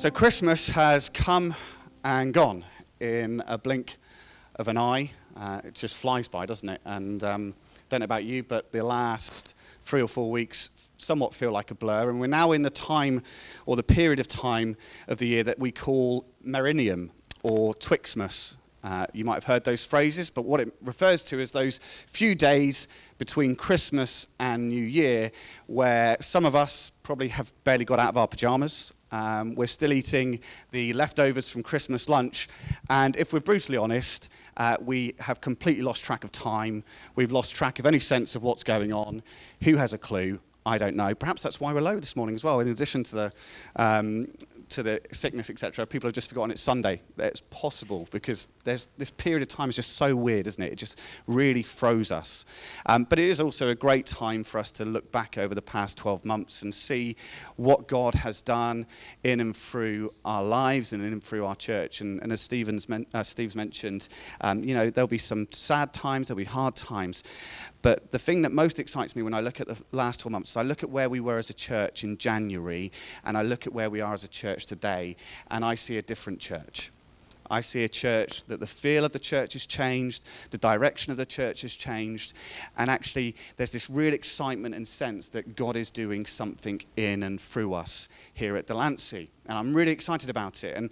So Christmas has come and gone in a blink of an eye. It just flies by, doesn't it? And don't know about you, but the last 3 or 4 weeks somewhat feel like a blur. And we're now in the time, or the period of time of the year that we call Meridian or Twixmas. You might have heard those phrases, but what it refers to is those few days between Christmas and New Year where some of us probably have barely got out of our pajamas. We're still eating the leftovers from Christmas lunch, and if we're brutally honest, we have completely lost track of time. We've lost track of any sense of what's going on. Who has a clue? I don't know. Perhaps that's why we're low this morning as well. In addition to the sickness, etc., people have just forgotten it's Sunday. It's possible because there's this period of time is just so weird, isn't it? It just really throws us. But it is also a great time for us to look back over the past 12 months and see what God has done in and through our lives and in and through our church. And as Steve's mentioned, there'll be some sad times, there'll be hard times. But the thing that most excites me when I look at the last 12 months, I look at where we were as a church in January, and I look at where we are as a church today, and I see a different church. I see a church that the feel of the church has changed, the direction of the church has changed, and actually there's this real excitement and sense that God is doing something in and through us here at Delancey. And I'm really excited about it. And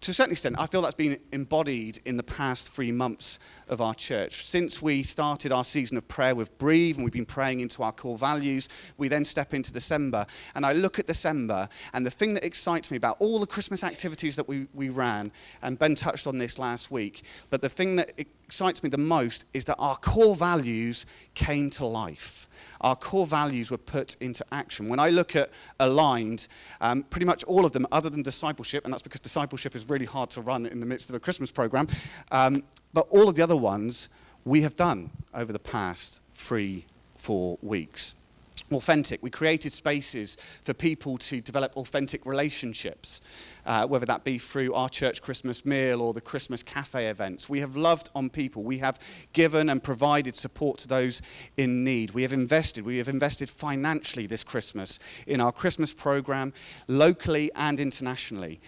to a certain extent, I feel that's been embodied in the past 3 months of our church. Since we started our season of prayer with Breathe, and we've been praying into our core values, we then step into December. And I look at December, and the thing that excites me about all the Christmas activities that we ran, and Ben touched on this last week, but the thing that excites me the most is that our core values came to life. Our core values were put into action. When I look at Aligned, pretty much all of them, other than discipleship, and that's because discipleship is really hard to run in the midst of a Christmas program, but all of the other ones we have done over the past 3-4 weeks. Authentic. We created spaces for people to develop authentic relationships, whether that be through our church Christmas meal or the Christmas cafe events. We have loved on people. We have given and provided support to those in need. We have invested financially this Christmas in our Christmas program, locally and internationally.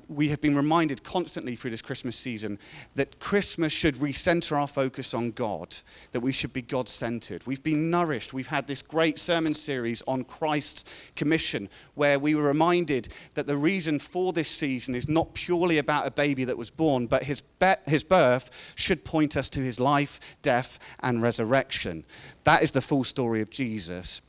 We have been reminded constantly through this Christmas season that Christmas should recenter our focus on God, that we should be God-centered. We've been nourished. We've had this great sermon series on Christ's commission, where we were reminded that the reason for this season is not purely about a baby that was born, but his birth should point us to his life, death, and resurrection. That is the full story of Jesus.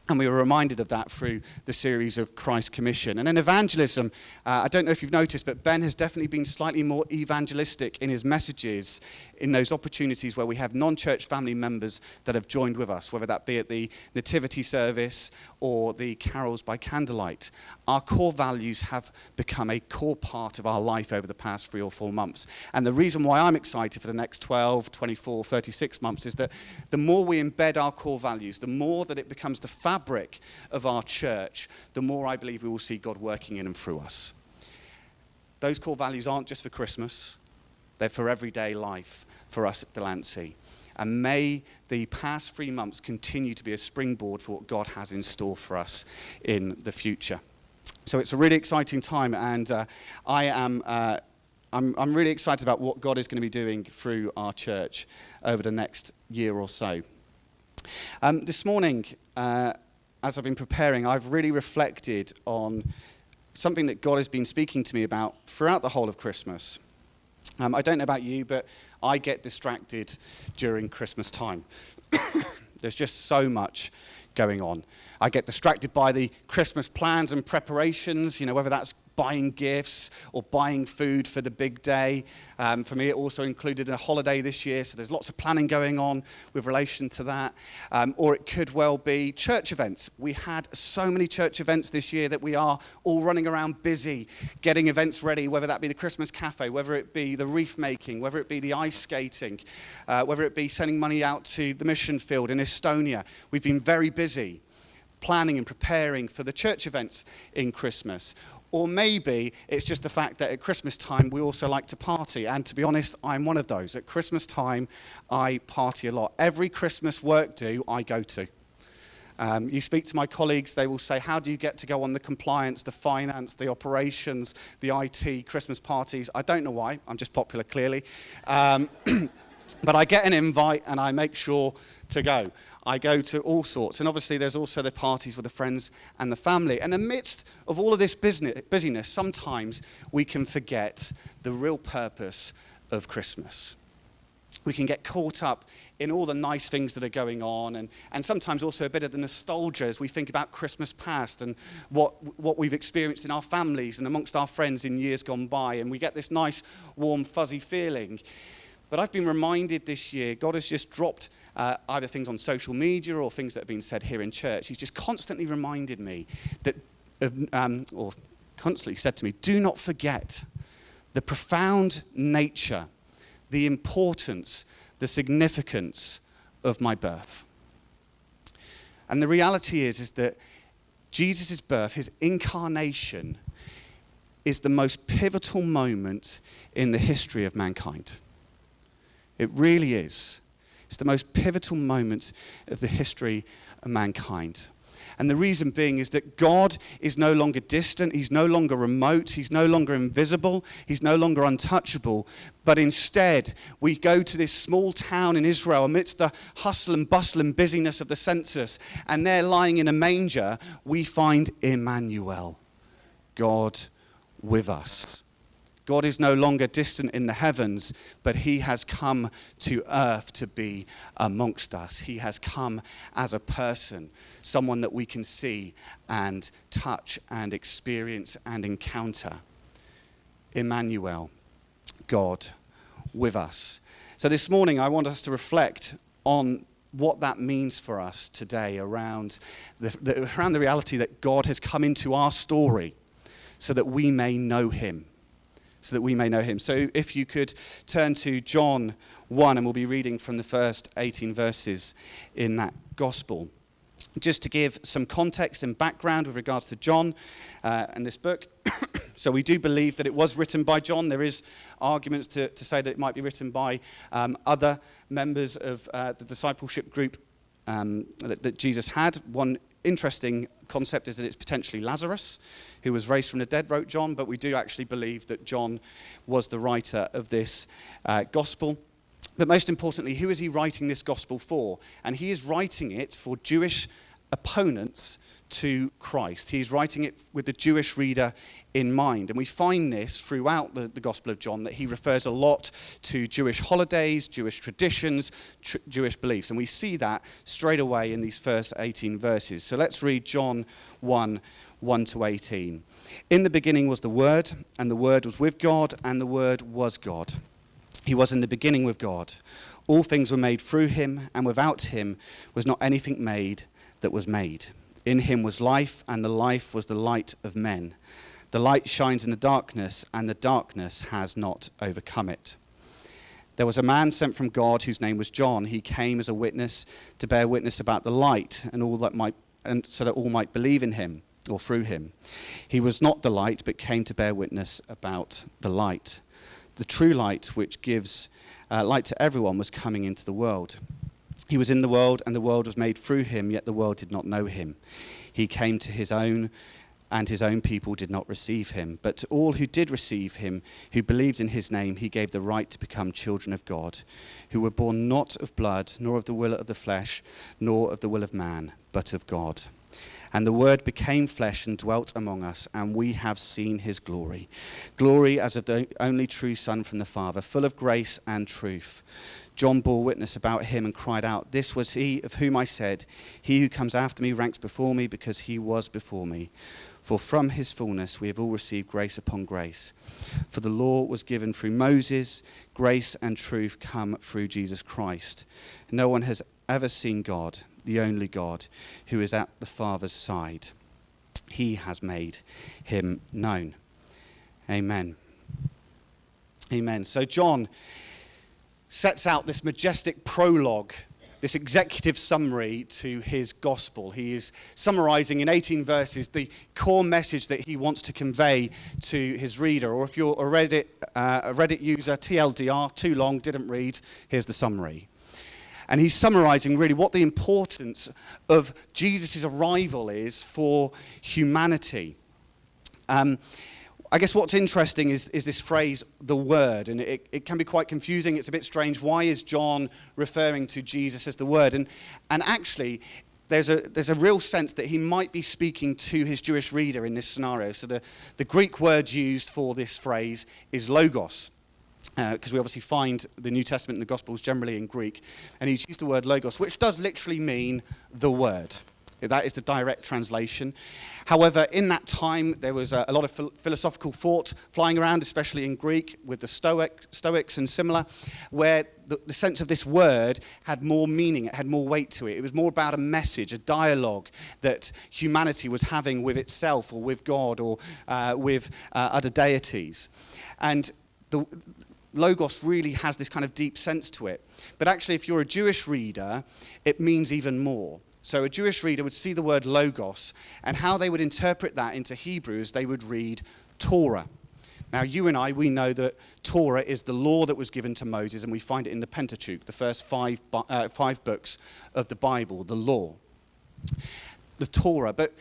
And we were reminded of that through the series of Christ's Commission. And in evangelism, I don't know if you've noticed, but Ben has definitely been slightly more evangelistic in his messages in those opportunities where we have non-church family members that have joined with us, whether that be at the nativity service or the carols by candlelight. Our core values have become a core part of our life over the past 3 or 4 months. And the reason why I'm excited for the next 12, 24, 36 months is that the more we embed our core values, the more that it becomes the fabric of our church, the more I believe we will see God working in and through us. Those core values aren't just for Christmas, they're for everyday life for us at Delancey. And may the past 3 months continue to be a springboard for what God has in store for us in the future. So it's a really exciting time, and I'm really excited about what God is going to be doing through our church over the next year or so. This morning, as I've been preparing, I've really reflected on something that God has been speaking to me about throughout the whole of Christmas. I don't know about you, but I get distracted during Christmas time. There's just so much going on. I get distracted by the Christmas plans and preparations, whether that's buying gifts or buying food for the big day. For me, it also included a holiday this year, so there's lots of planning going on with relation to that. Or it could well be church events. We had so many church events this year that we are all running around busy, getting events ready, whether that be the Christmas cafe, whether it be the wreath making, whether it be the ice skating, whether it be sending money out to the mission field in Estonia. We've been very busy planning and preparing for the church events in Christmas. Or maybe it's just the fact that at Christmas time we also like to party. And to be honest, I'm one of those. At Christmas time, I party a lot. Every Christmas work do, I go to. You speak to my colleagues, they will say, how do you get to go on the compliance, the finance, the operations, the IT, Christmas parties? I don't know why. I'm just popular, clearly. But I get an invite and I make sure to go. I go to all sorts. And obviously there's also the parties with the friends and the family. And amidst of all of this busyness, sometimes we can forget the real purpose of Christmas. We can get caught up in all the nice things that are going on, and sometimes also a bit of the nostalgia as we think about Christmas past and what we've experienced in our families and amongst our friends in years gone by, and we get this nice, warm, fuzzy feeling. But I've been reminded this year, God has just dropped either things on social media or things that have been said here in church. He's just constantly reminded me that, or constantly said to me, do not forget the profound nature, the importance, the significance of my birth. And the reality is that Jesus' birth, his incarnation, is the most pivotal moment in the history of mankind. It really is. It's the most pivotal moment of the history of mankind. And the reason being is that God is no longer distant, he's no longer remote, he's no longer invisible, he's no longer untouchable, but instead we go to this small town in Israel amidst the hustle and bustle and busyness of the census, and there lying in a manger we find Emmanuel, God with us. God is no longer distant in the heavens, but he has come to earth to be amongst us. He has come as a person, someone that we can see and touch and experience and encounter. Emmanuel, God with us. So this morning I want us to reflect on what that means for us today around the reality that God has come into our story so that we may know him. So if you could turn to John 1, and we'll be reading from the first 18 verses in that gospel. Just to give some context and background with regards to John and this book. So we do believe that it was written by John. There is arguments to say that it might be written by other members of the discipleship group that Jesus had. One interesting concept is that it's potentially Lazarus, who was raised from the dead, wrote John, but we do actually believe that John was the writer of this gospel. But most importantly, who is he writing this gospel for? And he is writing it for Jewish opponents to Christ. He's writing it with the Jewish reader in mind. And we find this throughout the Gospel of John, that he refers a lot to Jewish holidays, Jewish traditions, Jewish beliefs. And we see that straight away in these first 18 verses. So let's read John 1, 1 to 18. In the beginning was the Word, and the Word was with God, and the Word was God. He was in the beginning with God. All things were made through him, and without him was not anything made that was made. In him was life, and the life was the light of men. The light shines in the darkness, and the darkness has not overcome it. There was a man sent from God whose name was John. He came as a witness to bear witness about the light, and so that all might believe in him or through him. He was not the light, but came to bear witness about the light. The true light, which gives light to everyone, was coming into the world. He was in the world, and the world was made through him, yet the world did not know him. He came to his own, and his own people did not receive him. But to all who did receive him, who believed in his name, he gave the right to become children of God, who were born not of blood, nor of the will of the flesh, nor of the will of man, but of God. And the Word became flesh and dwelt among us, and we have seen his glory. Glory as of the only true Son from the Father, full of grace and truth. John bore witness about him and cried out, "This was he of whom I said, he who comes after me ranks before me, because he was before me. For from his fullness we have all received grace upon grace. For the law was given through Moses, grace and truth come through Jesus Christ. No one has ever seen God, the only God, who is at the Father's side. He has made him known." Amen. Amen. So John sets out this majestic prologue, this executive summary to his gospel. He is summarizing in 18 verses the core message that he wants to convey to his reader. Or if you're a Reddit user, TLDR, too long, didn't read, here's the summary. And he's summarizing really what the importance of Jesus' arrival is for humanity. I guess what's interesting is this phrase, the Word, and it can be quite confusing. It's a bit strange. Why is John referring to Jesus as the Word? And actually, there's a real sense that he might be speaking to his Jewish reader in this scenario. So the Greek word used for this phrase is logos, because we obviously find the New Testament and the Gospels generally in Greek. And he's used the word logos, which does literally mean the Word. That is the direct translation. However, in that time, there was a lot of philosophical thought flying around, especially in Greek, with the Stoics and similar, where the sense of this word had more meaning, it had more weight to it. It was more about a message, a dialogue that humanity was having with itself or with God or with other deities. And the Logos really has this kind of deep sense to it. But actually, if you're a Jewish reader, it means even more. So a Jewish reader would see the word logos, and how they would interpret that into Hebrew is they would read Torah. Now, you and I, we know that Torah is the law that was given to Moses, and we find it in the Pentateuch, the first five books of the Bible, the law. The Torah. But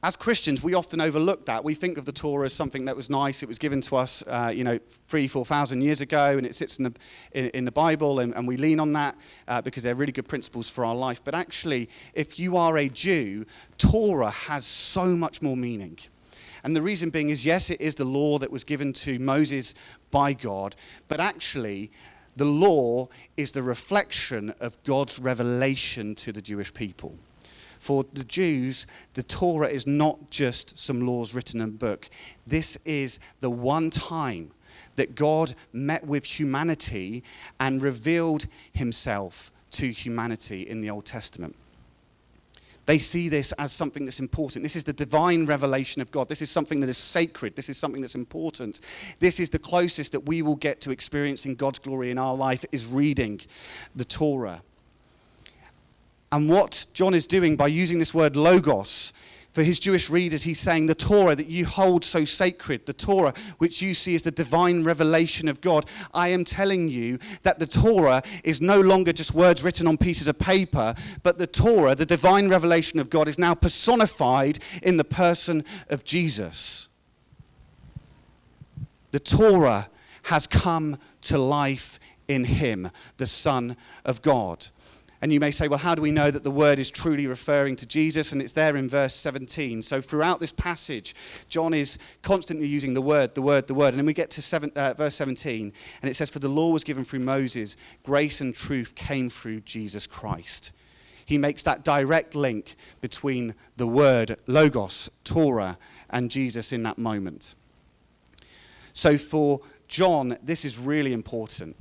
as Christians, we often overlook that. We think of the Torah as something that was nice. It was given to us, 3,000-4,000 years ago, and it sits in the Bible, and we lean on that because they're really good principles for our life. But actually, if you are a Jew, Torah has so much more meaning. And the reason being is, yes, it is the law that was given to Moses by God, but actually, the law is the reflection of God's revelation to the Jewish people. For the Jews, the Torah is not just some laws written in a book. This is the one time that God met with humanity and revealed himself to humanity in the Old Testament. They see this as something that's important. This is the divine revelation of God. This is something that is sacred. This is something that's important. This is the closest that we will get to experiencing God's glory in our life, is reading the Torah. And what John is doing by using this word logos, for his Jewish readers, he's saying the Torah that you hold so sacred, the Torah which you see as the divine revelation of God, I am telling you that the Torah is no longer just words written on pieces of paper, but the Torah, the divine revelation of God, is now personified in the person of Jesus. The Torah has come to life in him, the Son of God. And you may say, well, how do we know that the word is truly referring to Jesus? And it's there in verse 17. So throughout this passage, John is constantly using the word, the word, the word. And then we get to verse 17, and it says, for the law was given through Moses, grace and truth came through Jesus Christ. He makes that direct link between the word, logos, Torah, and Jesus in that moment. So for John, this is really important.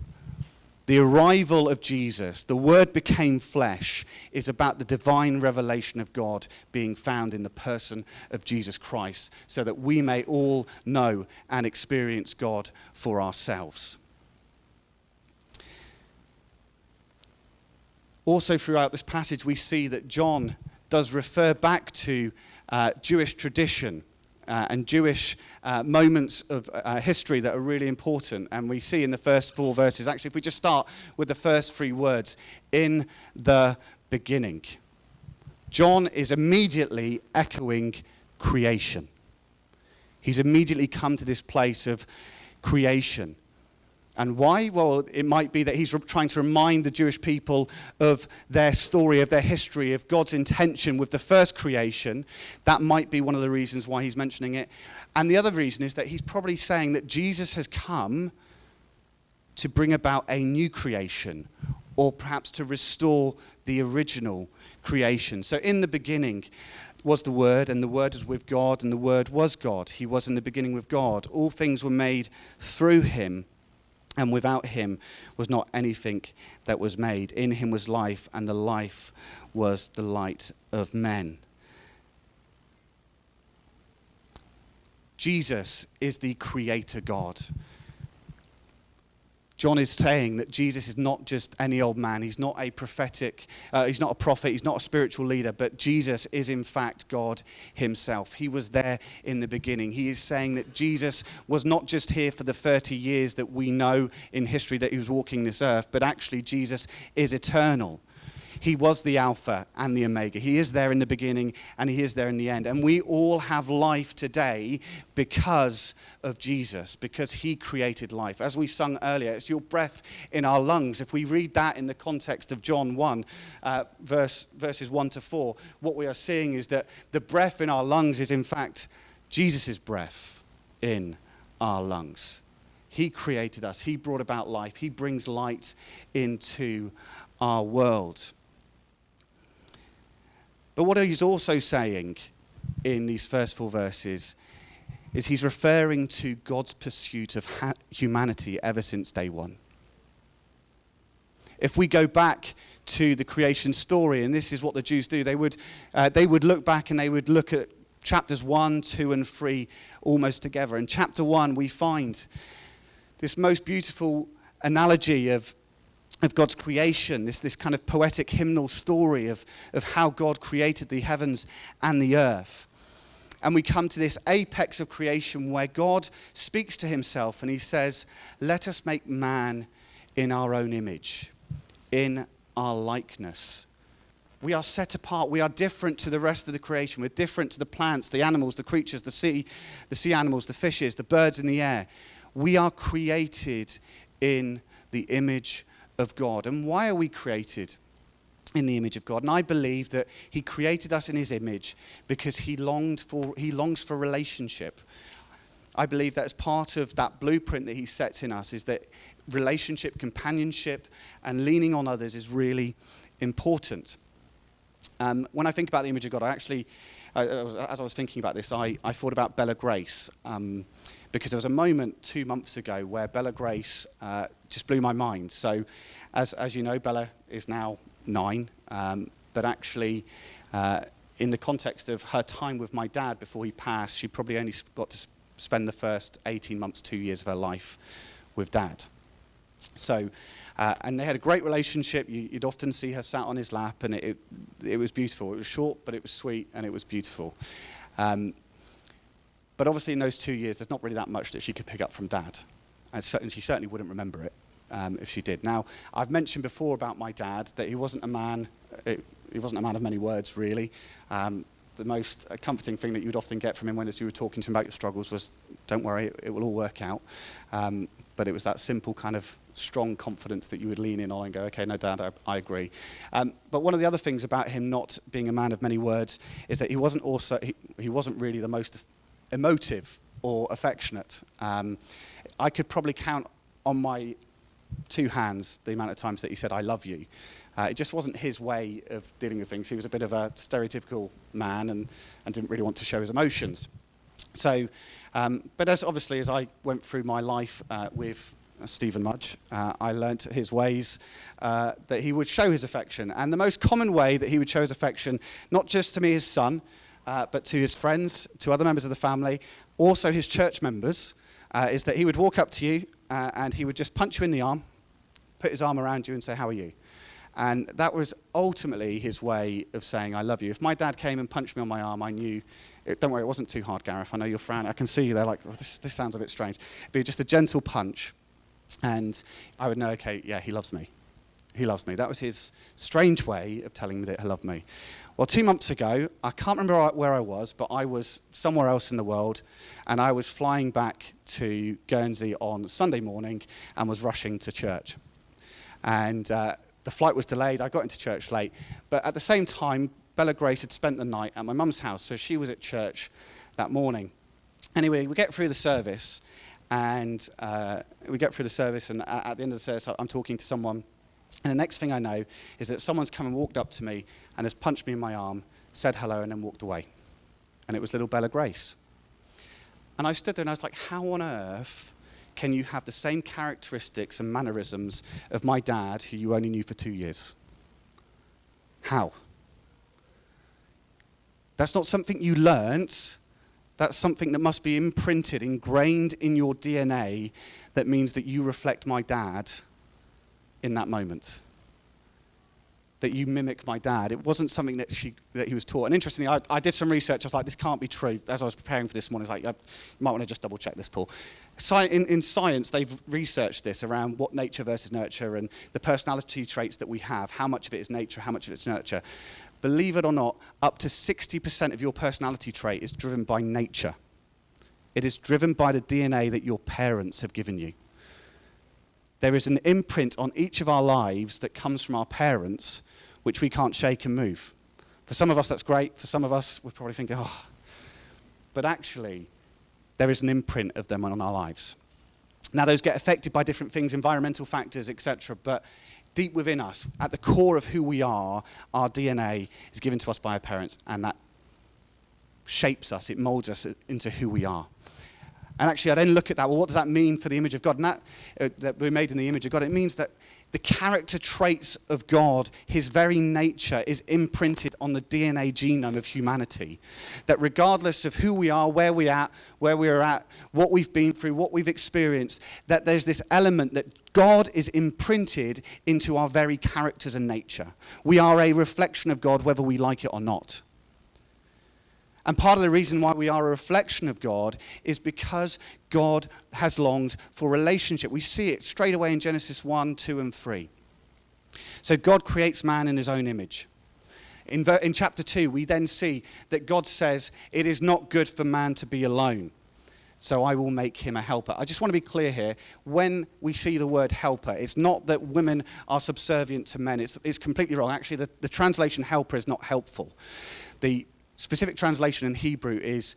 The arrival of Jesus, the Word became flesh, is about the divine revelation of God being found in the person of Jesus Christ, so that we may all know and experience God for ourselves. Also throughout this passage, we see that John does refer back to Jewish tradition and Jewish moments of history that are really important. And we see in the first 4 verses, actually, if we just start with the first 3 words, in the beginning. John is immediately echoing creation. He's immediately come to this place of creation. And why? Well, it might be that he's trying to remind the Jewish people of their story, of their history, of God's intention with the first creation. That might be one of the reasons why he's mentioning it. And the other reason is that he's probably saying that Jesus has come to bring about a new creation, or perhaps to restore the original creation. So in the beginning was the Word, and the Word was with God, and the Word was God. He was in the beginning with God. All things were made through him, and without him was not anything that was made. In him was life, and the life was the light of men. Jesus is the creator God. John is saying that Jesus is not just any old man. He's not a prophetic, he's not a prophet, he's not a spiritual leader, but Jesus is in fact God himself. He was there in the beginning. He is saying that Jesus was not just here for the 30 years that we know in history that he was walking this earth, but actually Jesus is eternal. He was the Alpha and the Omega. He is there in the beginning and he is there in the end. And we all have life today because of Jesus, because he created life. As we sung earlier, it's your breath in our lungs. If we read that in the context of John 1, verses 1 to 4, what we are seeing is that the breath in our lungs is in fact Jesus' breath in our lungs. He created us. He brought about life. He brings light into our world. But what he's also saying in these first 4 verses is he's referring to God's pursuit of humanity ever since day one. If we go back to the creation story, and this is what the Jews do, they would look back and they would look at chapters 1, 2, and 3 almost together. In chapter 1, we find this most beautiful analogy of God's creation, this kind of poetic hymnal story of how God created the heavens and the earth. And we come to this apex of creation where God speaks to himself and he says, let us make man in our own image, in our likeness. We are set apart. We are different to the rest of the creation. We're different to the plants, the animals, the creatures, the sea animals, the fishes, the birds in the air. We are created in the image of God. And why are we created in the image of God? And I believe that he created us in his image because he longs for relationship. I believe that as part of that blueprint that he sets in us is that relationship, companionship, and leaning on others is really important. When I think about the image of God, as I was thinking about this, I thought about Bella Grace. Because there was a moment 2 months ago where Bella Grace just blew my mind. So, as you know, Bella is now 9, but actually, in the context of her time with my dad before he passed, she probably only got to spend the first 18 months, 2 years of her life with Dad. So, and they had a great relationship. You'd often see her sat on his lap, and it was beautiful. It was short, but it was sweet, and it was beautiful. But obviously in those 2 years, there's not really that much that she could pick up from Dad. And she certainly wouldn't remember it if she did. Now, I've mentioned before about my dad that he wasn't a man of many words, really. The most comforting thing that you'd often get from him as you were talking to him about your struggles was, don't worry, it will all work out. But it was that simple kind of strong confidence that you would lean in on and go, okay, no, Dad, I agree. But one of the other things about him not being a man of many words is that he wasn't really the most emotive or affectionate. I could probably count on my 2 hands the amount of times that he said, I love you. It just wasn't his way of dealing with things. He was a bit of a stereotypical man and didn't really want to show his emotions. So, but as I went through my life with Stephen Mudge, I learnt his ways that he would show his affection. And the most common way that he would show his affection, not just to me, his son, but to his friends, to other members of the family, also his church members, is that he would walk up to you and he would just punch you in the arm, put his arm around you and say, how are you? And that was ultimately his way of saying, I love you. If my dad came and punched me on my arm, I knew, don't worry, it wasn't too hard, Gareth. I know you're frowning. I can see you there like, oh, this sounds a bit strange. It'd be just a gentle punch. And I would know, okay, yeah, he loves me. He loves me. That was his strange way of telling me that he loved me. Well, 2 months ago, I can't remember where I was, but I was somewhere else in the world, and I was flying back to Guernsey on Sunday morning and was rushing to church. And the flight was delayed. I got into church late. But at the same time, Bella Grace had spent the night at my mum's house, so she was at church that morning. Anyway, we get through the service, and at the end of the service, I'm talking to someone. And the next thing I know is that someone's come and walked up to me and has punched me in my arm, said hello, and then walked away. And it was little Bella Grace. And I stood there and I was like, how on earth can you have the same characteristics and mannerisms of my dad, who you only knew for 2 years? How? That's not something you learnt. That's something that must be imprinted, ingrained in your DNA, that means that you reflect my dad in that moment. That you mimic my dad. It wasn't something that he was taught. And interestingly, I did some research. I was like, this can't be true. As I was preparing for this morning, I was like, you might want to just double check this, Paul. In science, they've researched this around what nature versus nurture and the personality traits that we have. How much of it is nature, how much of it is nurture. Believe it or not, up to 60% of your personality trait is driven by nature. It is driven by the DNA that your parents have given you. There is an imprint on each of our lives that comes from our parents, which we can't shake and move. For some of us, that's great. For some of us, we're probably thinking, oh. But actually, there is an imprint of them on our lives. Now, those get affected by different things, environmental factors, etc. But deep within us, at the core of who we are, our DNA is given to us by our parents, and that shapes us. It molds us into who we are. And actually, I then look at that. Well, what does that mean for the image of God? And that we're made in the image of God. It means that the character traits of God, his very nature, is imprinted on the DNA genome of humanity. That regardless of who we are, where we're at, what we've been through, what we've experienced, that there's this element that God is imprinted into our very characters and nature. We are a reflection of God, whether we like it or not. And part of the reason why we are a reflection of God is because God has longed for relationship. We see it straight away in Genesis 1, 2, and 3. So God creates man in his own image. In chapter 2, we then see that God says, it is not good for man to be alone, so I will make him a helper. I just want to be clear here. When we see the word helper, it's not that women are subservient to men. It's completely wrong. Actually, the translation helper is not helpful. The specific translation in Hebrew is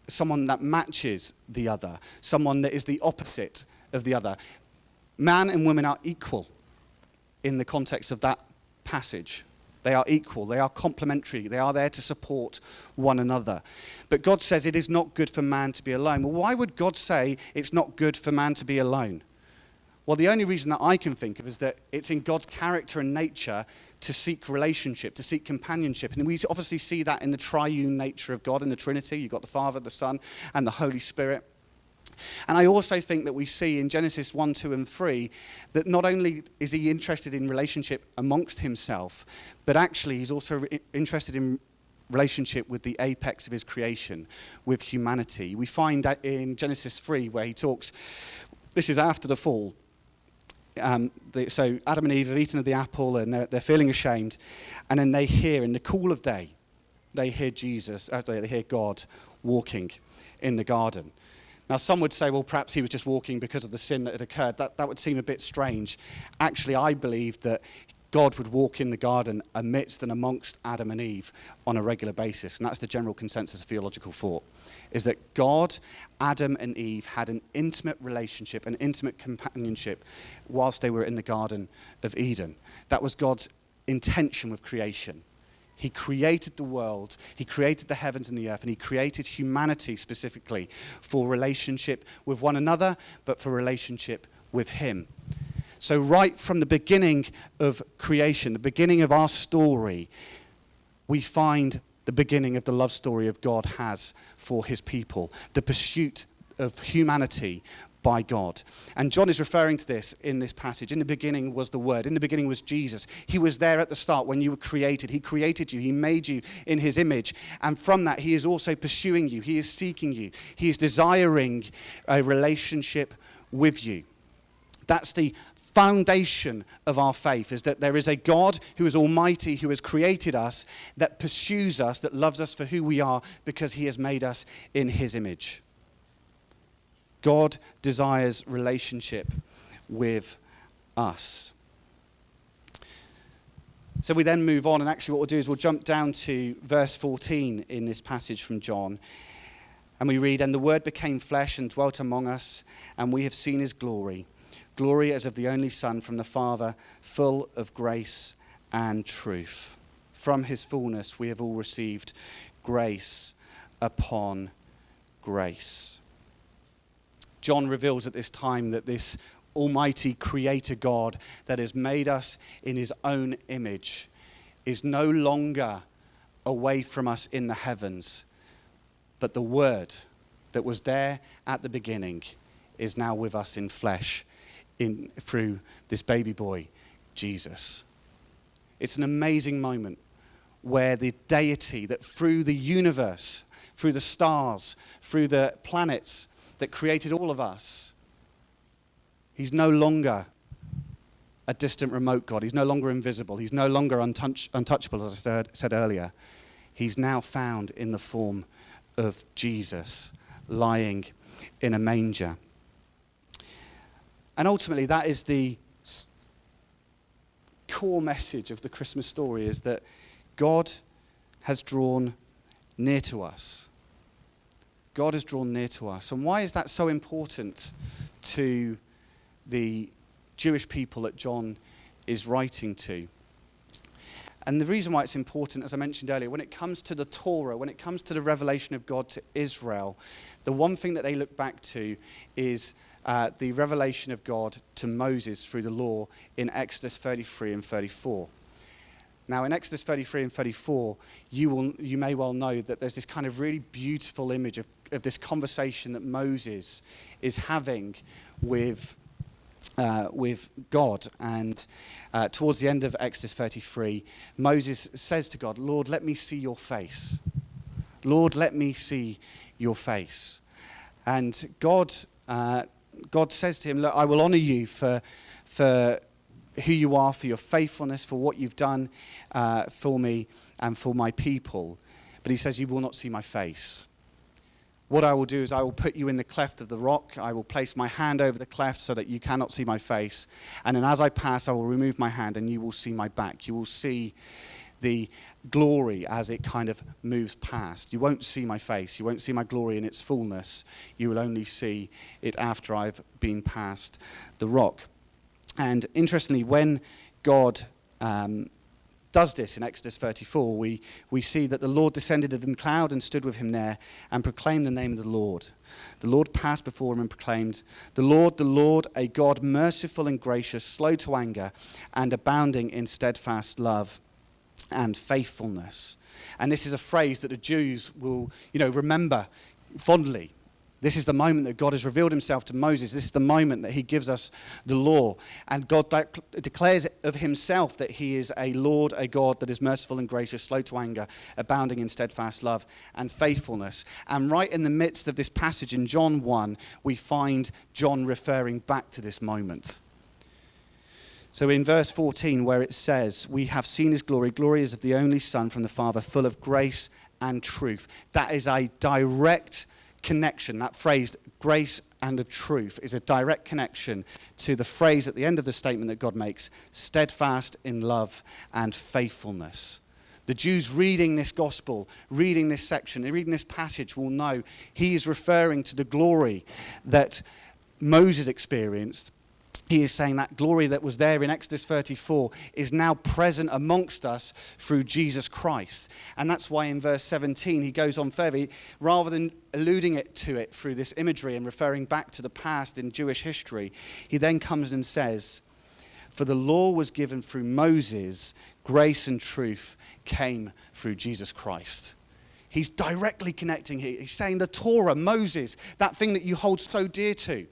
someone that matches the other, someone that is the opposite of the other. Man and women are equal in the context of that passage. They are equal, they are complementary, they are there to support one another. But God says it is not good for man to be alone. Well, why would God say it's not good for man to be alone? Well, the only reason that I can think of is that it's in God's character and nature to seek relationship, to seek companionship. And we obviously see that in the triune nature of God, in the Trinity. You've got the Father, the Son, and the Holy Spirit. And I also think that we see in Genesis 1, 2, and 3 that not only is he interested in relationship amongst himself, but actually he's also interested in relationship with the apex of his creation, with humanity. We find that in Genesis 3 where he talks, this is after the fall. So Adam and Eve have eaten of the apple and they're feeling ashamed. And then they hear in the cool of day, they hear they hear God walking in the garden. Now, some would say, well, perhaps he was just walking because of the sin that had occurred. That would seem a bit strange. Actually, I believe that God would walk in the garden amidst and amongst Adam and Eve on a regular basis. And that's the general consensus of theological thought, is that God, Adam and Eve had an intimate relationship, an intimate companionship whilst they were in the Garden of Eden. That was God's intention with creation. He created the world, he created the heavens and the earth, and he created humanity specifically for relationship with one another, but for relationship with him. So right from the beginning of creation, the beginning of our story, we find the beginning of the love story of God has for his people, the pursuit of humanity by God. And John is referring to this in this passage. In the beginning was the Word. In the beginning was Jesus. He was there at the start when you were created. He created you. He made you in his image. And from that, he is also pursuing you. He is seeking you. He is desiring a relationship with you. That's the foundation of our faith, is that there is a God who is almighty, who has created us, that pursues us, that loves us for who we are because he has made us in his image. God desires relationship with us. So we then move on, and actually what we'll do is we'll jump down to verse 14 in this passage from John. And we read, "And the Word became flesh and dwelt among us, and we have seen his glory. Glory as of the only Son from the Father, full of grace and truth. From his fullness we have all received grace upon grace." John reveals at this time that this almighty creator God that has made us in his own image is no longer away from us in the heavens, But the Word that was there at the beginning is now with us in flesh through this baby boy, Jesus. It's an amazing moment where the deity that through the universe, through the stars, through the planets that created all of us, he's no longer a distant remote God. He's no longer invisible. He's no longer untouchable, as I said earlier. He's now found in the form of Jesus, lying in a manger. And ultimately, that is the core message of the Christmas story, is that God has drawn near to us. God has drawn near to us. And why is that so important to the Jewish people that John is writing to? And the reason why it's important, as I mentioned earlier, when it comes to the Torah, when it comes to the revelation of God to Israel, the one thing that they look back to is the revelation of God to Moses through the law in Exodus 33 and 34. Now, in Exodus 33 and 34, you may well know that there's this kind of really beautiful image of this conversation that Moses is having with God. And towards the end of Exodus 33, Moses says to God, "Lord, let me see your face. Lord, let me see your face." And God says to him, "Look, I will honor you for who you are, for your faithfulness, for what you've done for me and for my people." But he says, "You will not see my face. What I will do is I will put you in the cleft of the rock. I will place my hand over the cleft so that you cannot see my face. And then as I pass, I will remove my hand and you will see my back." You will see the glory as it kind of moves past. You won't see my face. You won't see my glory in its fullness. You will only see it after I've been past the rock. And interestingly, when God does this in Exodus 34, we see that the Lord descended in a cloud and stood with him there and proclaimed the name of the Lord. The Lord passed before him and proclaimed, the Lord, a God merciful and gracious, slow to anger, and abounding in steadfast love and faithfulness." And this is a phrase that the Jews will, remember fondly. This is the moment that God has revealed himself to Moses. This is the moment that he gives us the law. And God declares of himself that he is a Lord, a God that is merciful and gracious, slow to anger, abounding in steadfast love and faithfulness. And right in the midst of this passage in John 1, we find John referring back to this moment. So in verse 14, where it says, "We have seen his glory. Glory is of the only Son from the Father, full of grace and truth." That is a direct connection. That phrase, grace and of truth, is a direct connection to the phrase at the end of the statement that God makes, steadfast in love and faithfulness. The Jews reading this gospel, reading this section, reading this passage will know he is referring to the glory that Moses experienced. He is saying that glory that was there in Exodus 34 is now present amongst us through Jesus Christ. And that's why in verse 17 he goes on further. Rather than alluding to it through this imagery and referring back to the past in Jewish history, he then comes and says, "For the law was given through Moses, grace and truth came through Jesus Christ." He's directly connecting here. He's saying the Torah, Moses, that thing that you hold so dear to,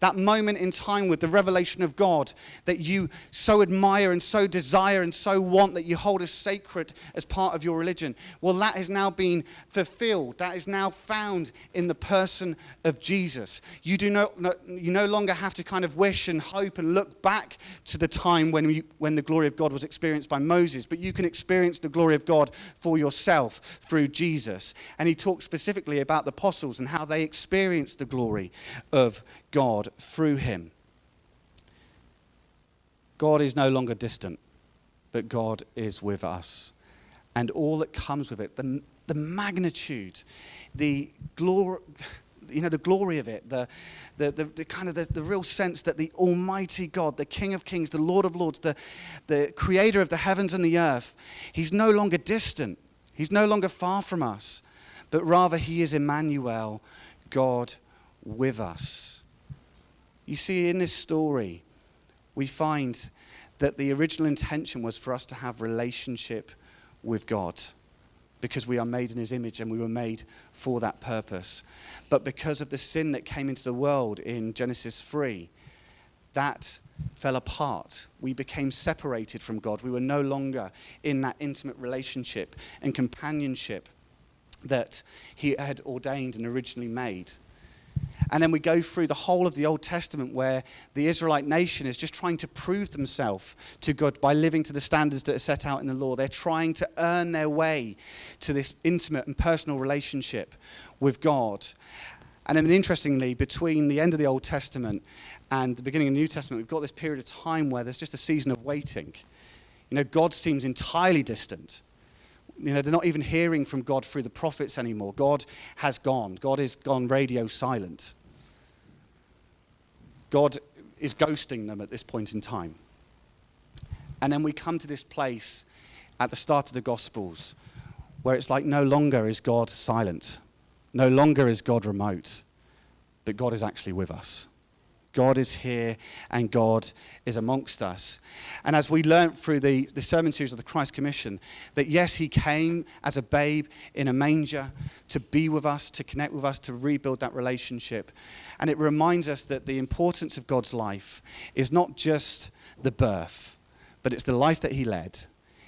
that moment in time with the revelation of God that you so admire and so desire and so want, that you hold as sacred as part of your religion. Well, that has now been fulfilled. That is now found in the person of Jesus. You no longer have to kind of wish and hope and look back to the time when the glory of God was experienced by Moses, but you can experience the glory of God for yourself through Jesus. And he talks specifically about the apostles and how they experienced the glory of God through him. God is no longer distant, but God is with us. And all that comes with it, the magnitude, the glory, the glory of it, the kind of the real sense that the Almighty God, the King of Kings, the Lord of Lords, the creator of the heavens and the earth, he's no longer distant. He's no longer far from us, but rather he is Emmanuel, God with us. You see, in this story, we find that the original intention was for us to have relationship with God, because we are made in his image and we were made for that purpose. But because of the sin that came into the world in Genesis 3, that fell apart. We became separated from God. We were no longer in that intimate relationship and companionship that he had ordained and originally made. And then we go through the whole of the Old Testament where the Israelite nation is just trying to prove themselves to God by living to the standards that are set out in the law. They're trying to earn their way to this intimate and personal relationship with God. And then interestingly, between the end of the Old Testament and the beginning of the New Testament, we've got this period of time where there's just a season of waiting. You know, God seems entirely distant. You know, they're not even hearing from God through the prophets anymore. God has gone. God is gone radio silent. God is ghosting them at this point in time. And then we come to this place at the start of the Gospels where it's like no longer is God silent. No longer is God remote. But God is actually with us. God is here and God is amongst us. And as we learnt through the sermon series of the Christ Commission, that yes, he came as a babe in a manger to be with us, to connect with us, to rebuild that relationship. And it reminds us that the importance of God's life is not just the birth, but it's the life that he led.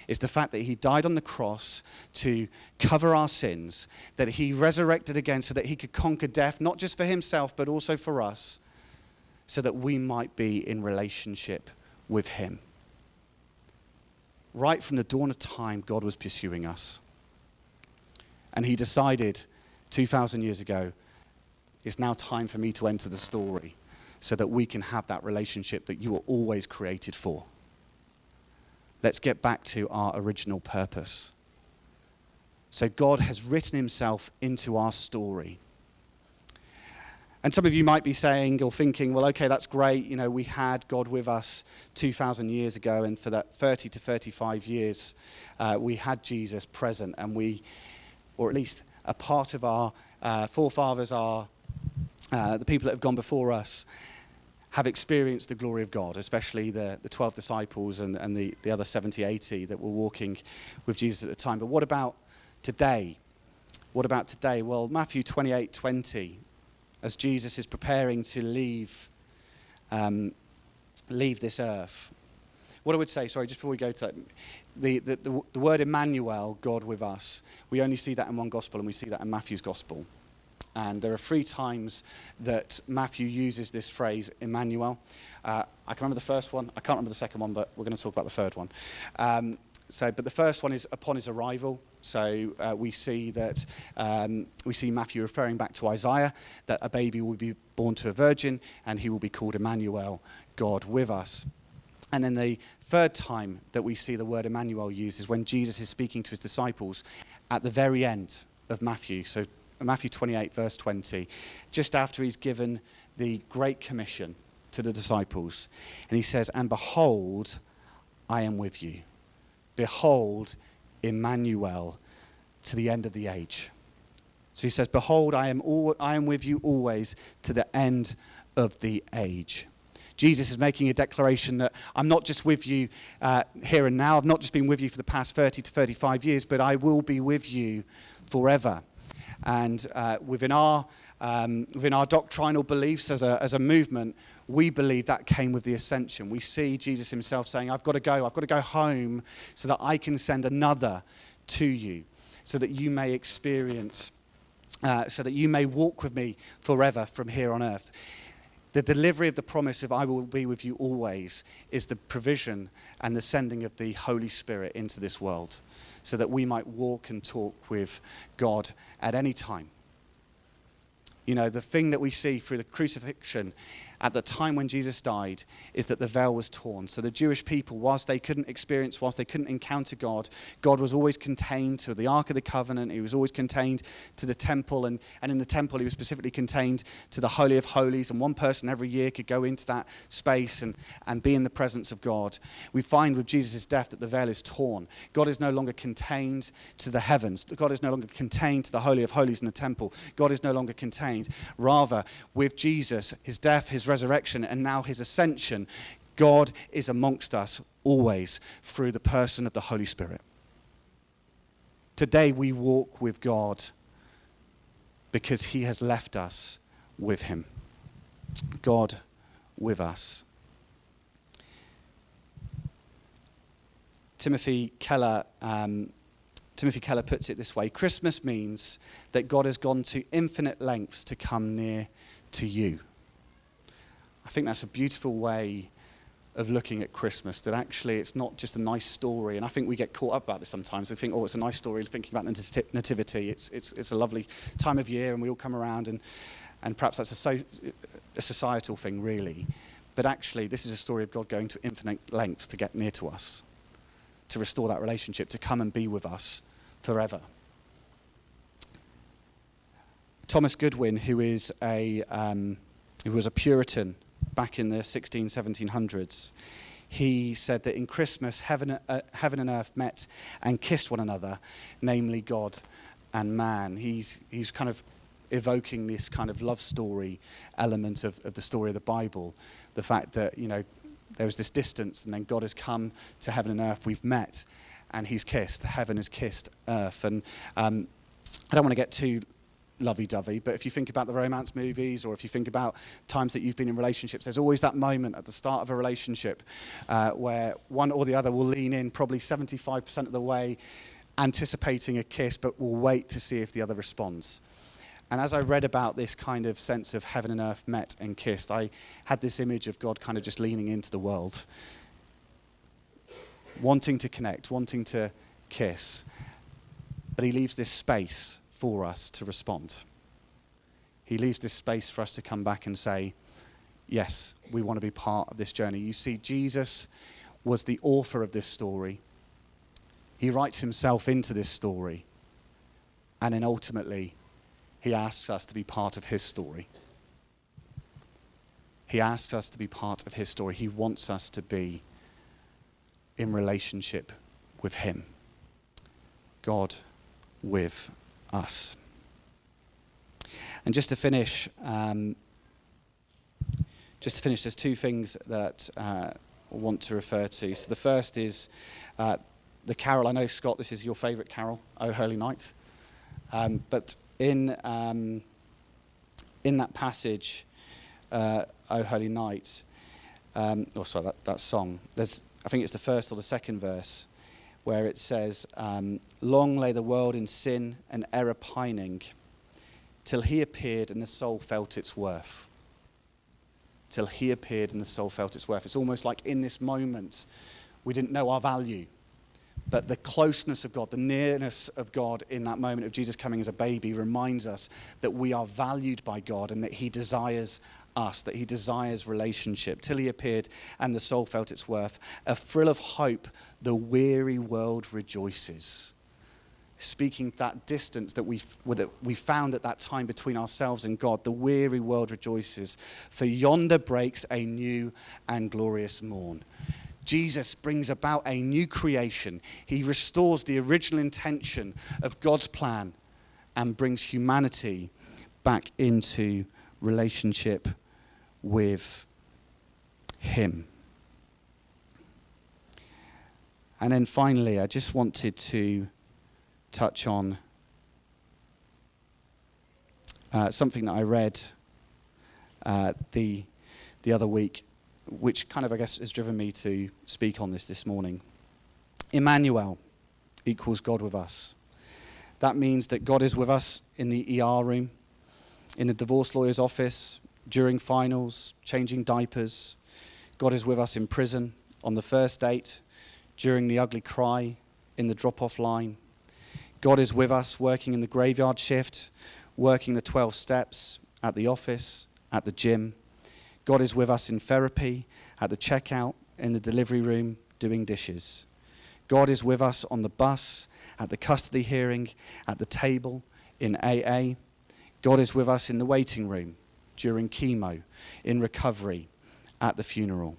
It's the fact that he died on the cross to cover our sins, that he resurrected again so that he could conquer death, not just for himself, but also for us, so that we might be in relationship with him. Right from the dawn of time, God was pursuing us. And he decided 2,000 years ago, it's now time for me to enter the story so that we can have that relationship that you were always created for. Let's get back to our original purpose. So God has written himself into our story. And some of you might be saying or thinking, well, okay, that's great. You know, we had God with us 2,000 years ago, and for that 30 to 35 years, we had Jesus present, and we, or at least a part of our forefathers, the people that have gone before us, have experienced the glory of God, especially the 12 disciples and the other 70, 80 that were walking with Jesus at the time. But what about today? What about today? Well, Matthew 28:20, as Jesus is preparing to leave this earth. What I would say, sorry, just before we go to that, the word Emmanuel, God with us, we only see that in one gospel, and we see that in Matthew's gospel. And there are 3 times that Matthew uses this phrase, Emmanuel. I can remember the first one. I can't remember the second one, but we're going to talk about the third one. But the first one is upon his arrival. So we see Matthew referring back to Isaiah, that a baby will be born to a virgin, and he will be called Emmanuel, God with us. And then the third time that we see the word Emmanuel used is when Jesus is speaking to his disciples at the very end of Matthew. So Matthew 28, verse 20, just after he's given the Great Commission to the disciples. And he says, and behold, I am with you. Behold, Emmanuel, to the end of the age. So he says, behold, I am with you always to the end of the age. Jesus is making a declaration that I'm not just with you here and now. I've not just been with you for the past 30 to 35 years, but I will be with you forever. And within our doctrinal beliefs as a movement, we believe that came with the ascension. We see Jesus himself saying, I've got to go home so that I can send another to you, so that you may experience, so that you may walk with me forever from here on earth. The delivery of the promise of I will be with you always is the provision and the sending of the Holy Spirit into this world, so that we might walk and talk with God at any time. You know, the thing that we see through the crucifixion at the time when Jesus died is that the veil was torn. So the Jewish people, whilst they couldn't encounter God, God was always contained to the Ark of the Covenant. He was always contained to the temple. And in the temple, he was specifically contained to the Holy of Holies. And one person every year could go into that space and be in the presence of God. We find with Jesus' death that the veil is torn. God is no longer contained to the heavens. God is no longer contained to the Holy of Holies in the temple. God is no longer contained. Rather, with Jesus, his death, his resurrection, and now his ascension, God is amongst us always through the person of the Holy Spirit. Today we walk with God because he has left us with him. God with us. Timothy Keller puts it this way: Christmas means that God has gone to infinite lengths to come near to you. I think that's a beautiful way of looking at Christmas, that actually it's not just a nice story. And I think we get caught up about this sometimes. We think, oh, it's a nice story, thinking about the nativity. It's a lovely time of year and we all come around, and perhaps that's a societal thing, really. But actually, this is a story of God going to infinite lengths to get near to us, to restore that relationship, to come and be with us forever. Thomas Goodwin, who was a Puritan back in the 1700s, he said that in Christmas, heaven and earth met and kissed one another, namely God and man. He's kind of evoking this kind of love story element of the story of the Bible. The fact that, there was this distance, and then God has come to heaven and earth. We've met, and he's kissed. Heaven has kissed earth. And I don't want to get too lovey-dovey, but if you think about the romance movies, or if you think about times that you've been in relationships, there's always that moment at the start of a relationship where one or the other will lean in probably 75% of the way, anticipating a kiss, but will wait to see if the other responds. And as I read about this kind of sense of heaven and earth met and kissed, I had this image of God kind of just leaning into the world, wanting to connect, wanting to kiss, but he leaves this space for us to respond. He leaves this space for us to come back and say, yes, we want to be part of this journey. You see, Jesus was the author of this story. He writes himself into this story. And then ultimately, he asks us to be part of his story. He asks us to be part of his story. He wants us to be in relationship with him. God with us. And just to finish, there's two things that I want to refer to. So the first is the carol. I know, Scott, this is your favourite carol, O Holy Night. But in that passage, O Holy Night, that song, I think it's the first or the second verse, where it says, long lay the world in sin and error pining, till he appeared and the soul felt its worth. Till he appeared and the soul felt its worth. It's almost like in this moment, we didn't know our value. But the closeness of God, the nearness of God in that moment of Jesus coming as a baby reminds us that we are valued by God and that he desires us, that he desires relationship. Till he appeared and the soul felt its worth. A thrill of hope, the weary world rejoices. Speaking that distance that we found at that time between ourselves and God, the weary world rejoices. For yonder breaks a new and glorious morn. Jesus brings about a new creation. He restores the original intention of God's plan and brings humanity back into relationship with him. And then finally, I just wanted to touch on something that I read the other week, which kind of, I guess, has driven me to speak on this morning. Emmanuel equals God with us. That means that God is with us in the ER room, in the divorce lawyer's office, during finals, changing diapers. God is with us in prison, on the first date, during the ugly cry, in the drop-off line. God is with us working in the graveyard shift, working the 12 steps, at the office, at the gym. God is with us in therapy, at the checkout, in the delivery room, doing dishes. God is with us on the bus, at the custody hearing, at the table, in AA. God is with us in the waiting room, during chemo, in recovery, at the funeral.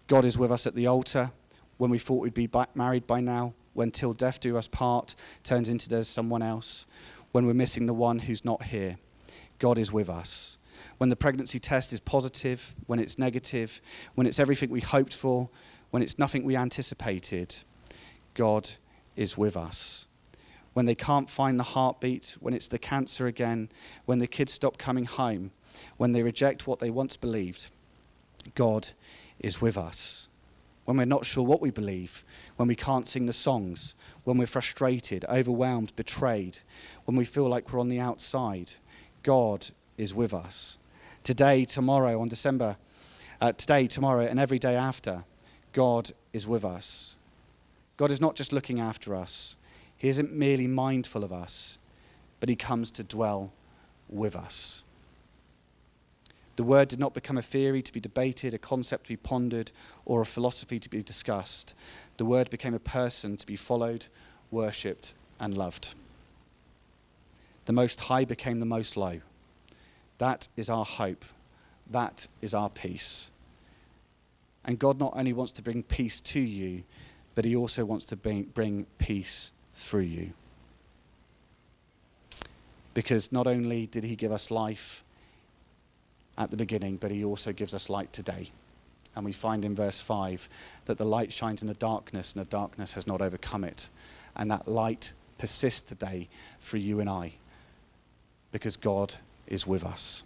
God is with us at the altar, when we thought we'd be married by now, when till death do us part turns into there's someone else, when we're missing the one who's not here. God is with us. When the pregnancy test is positive, when it's negative, when it's everything we hoped for, when it's nothing we anticipated, God is with us. when they can't find the heartbeat, when it's the cancer again, when the kids stop coming home, when they reject what they once believed, God is with us. When we're not sure what we believe, when we can't sing the songs, when we're frustrated, overwhelmed, betrayed, when we feel like we're on the outside, God is with us. Today, tomorrow, and every day after, God is with us. God is not just looking after us. He isn't merely mindful of us, but he comes to dwell with us. The word did not become a theory to be debated, a concept to be pondered, or a philosophy to be discussed. The word became a person to be followed, worshipped, and loved. The Most High became the Most Low. That is our hope. That is our peace. And God not only wants to bring peace to you, but he also wants to bring peace through you. Because not only did he give us life at the beginning, but he also gives us light today. And we find in verse 5 that the light shines in the darkness, and the darkness has not overcome it. And that light persists today for you and I, because God is with us.